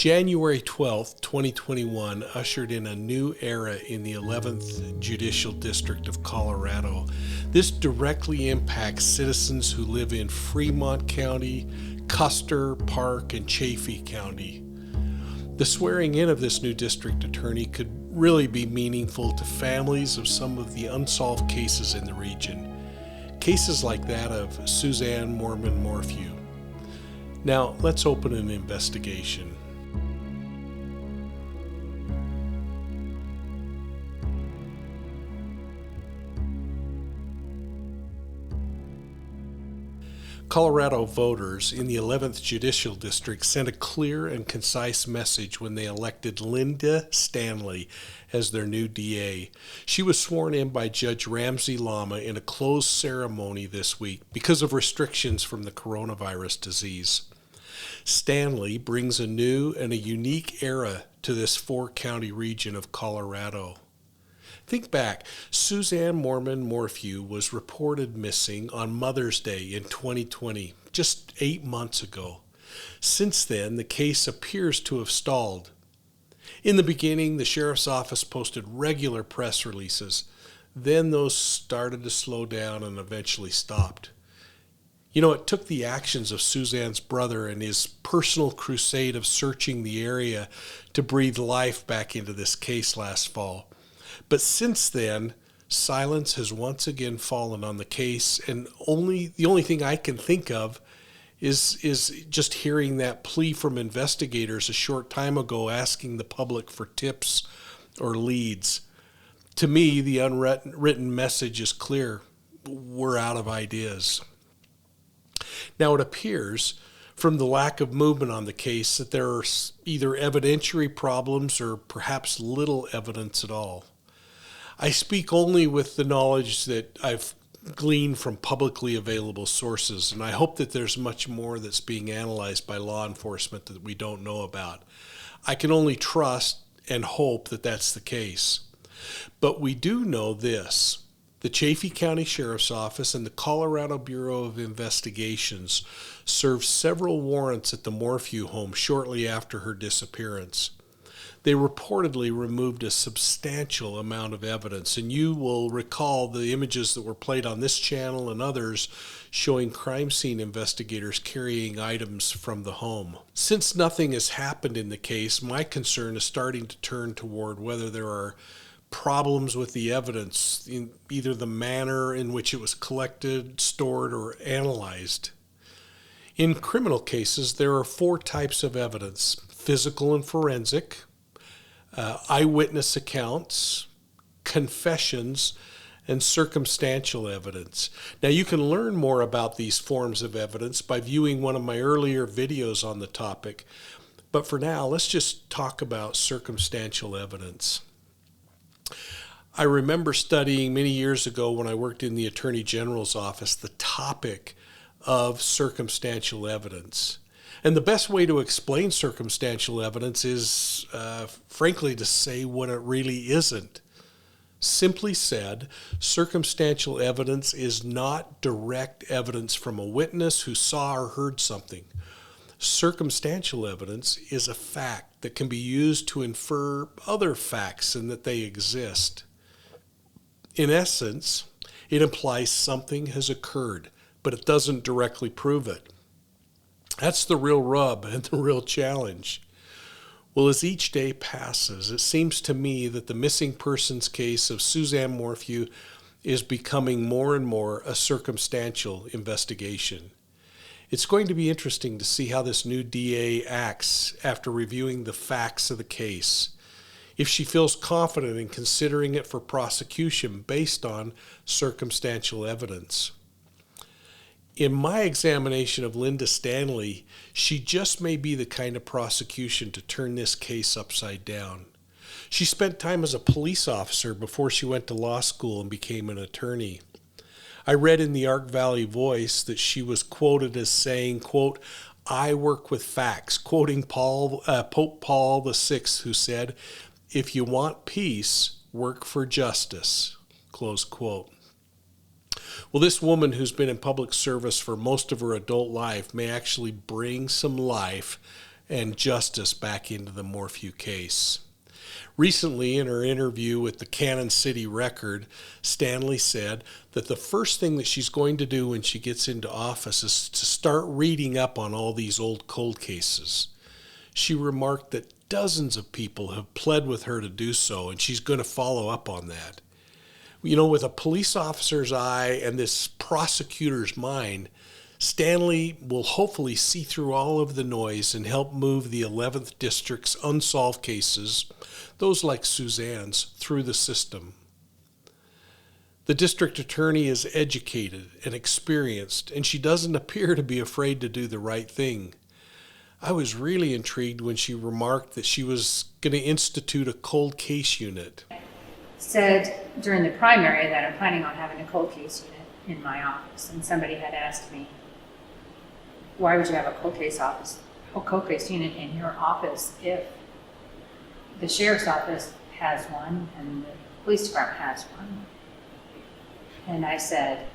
January 12th, 2021 ushered in a new era in the 11th Judicial District of Colorado. This directly impacts citizens who live in Fremont County, Custer, Park, and Chaffee County. The swearing in of this new district attorney could really be meaningful to families of some of the unsolved cases in the region. Cases like that of Suzanne Morphew. Now, let's open an investigation. Colorado voters in the 11th Judicial District sent a clear and concise message when they elected Linda Stanley as their new DA. She was sworn in by Judge Ramsey Lama in a closed ceremony this week because of restrictions from the coronavirus disease. Stanley brings a new and a unique era to this four-county region of Colorado. Think back, Suzanne Morphew was reported missing on Mother's Day in 2020, just 8 months ago. Since then, the case appears to have stalled. In the beginning, the sheriff's office posted regular press releases. Then those started to slow down and eventually stopped. You know, it took the actions of Suzanne's brother and his personal crusade of searching the area to breathe life back into this case last fall. But since then, silence has once again fallen on the case, and the only thing I can think of is just hearing that plea from investigators a short time ago asking the public for tips or leads. To me, the unwritten message is clear. We're out of ideas. Now, it appears from the lack of movement on the case that there are either evidentiary problems or perhaps little evidence at all. I speak only with the knowledge that I've gleaned from publicly available sources, and I hope that there's much more that's being analyzed by law enforcement that we don't know about. I can only trust and hope that that's the case. But we do know this. The Chaffee County Sheriff's Office and the Colorado Bureau of Investigations served several warrants at the Morphew home shortly after her disappearance. They reportedly removed a substantial amount of evidence, and you will recall the images that were played on this channel and others showing crime scene investigators carrying items from the home. Since nothing has happened in the case, my concern is starting to turn toward whether there are problems with the evidence in either the manner in which it was collected, stored, or analyzed. In criminal cases, there are 4 types of evidence: physical and forensic, eyewitness accounts, confessions, and circumstantial evidence. Now, you can learn more about these forms of evidence by viewing one of my earlier videos on the topic. But for now, let's just talk about circumstantial evidence. I remember studying many years ago when I worked in the Attorney General's office the topic of circumstantial evidence. And the best way to explain circumstantial evidence is, frankly, to say what it really isn't. Simply said, circumstantial evidence is not direct evidence from a witness who saw or heard something. Circumstantial evidence is a fact that can be used to infer other facts and that they exist. In essence, it implies something has occurred, but it doesn't directly prove it. That's the real rub and the real challenge. Well, as each day passes, it seems to me that the missing persons case of Suzanne Morphew is becoming more and more a circumstantial investigation. It's going to be interesting to see how this new DA acts after reviewing the facts of the case. If she feels confident in considering it for prosecution based on circumstantial evidence. In my examination of Linda Stanley, she just may be the kind of prosecution to turn this case upside down. She spent time as a police officer before she went to law school and became an attorney. I read in the Ark Valley Voice that she was quoted as saying, quote, "I work with facts," quoting Pope Paul VI, who said, "If you want peace, work for justice," close quote. Well, this woman who's been in public service for most of her adult life may actually bring some life and justice back into the Morphew case. Recently, in her interview with the Cannon City Record, Stanley said that the first thing that she's going to do when she gets into office is to start reading up on all these old cold cases. She remarked that dozens of people have pled with her to do so, and she's going to follow up on that. You know, with a police officer's eye and this prosecutor's mind, Stanley will hopefully see through all of the noise and help move the 11th District's unsolved cases, those like Suzanne's, through the system. The district attorney is educated and experienced, and she doesn't appear to be afraid to do the right thing. I was really intrigued when she remarked that she was going to institute a cold case unit. Said during the primary that I'm planning on having a cold case unit in my office, and somebody had asked me, why would you have a cold case unit in your office if the sheriff's office has one and the police department has one? And I said,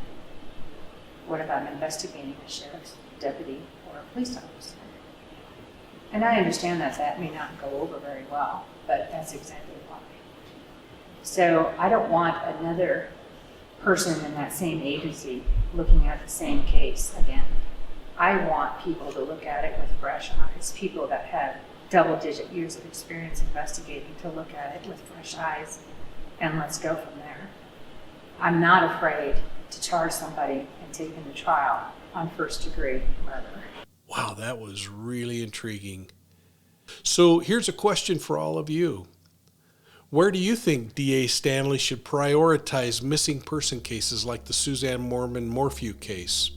what about investigating a sheriff's deputy or a police officer? And I understand that may not go over very well, but that's exactly why. So I don't want another person in that same agency looking at the same case again. I want people to look at it with fresh eyes, people that have double-digit years of experience investigating to look at it with fresh eyes, and let's go from there. I'm not afraid to charge somebody and take them to trial on first-degree murder. Wow, that was really intriguing. So here's a question for all of you. Where do you think D.A. Stanley should prioritize missing person cases like the Suzanne Morphew case?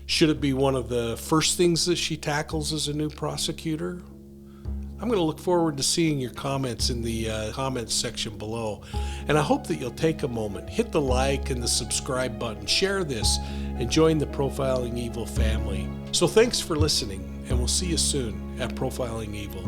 Should it be one of the first things that she tackles as a new prosecutor? I'm going to look forward to seeing your comments in the comments section below. And I hope that you'll take a moment, hit the like and the subscribe button, share this, and join the Profiling Evil family. So thanks for listening, and we'll see you soon at Profiling Evil.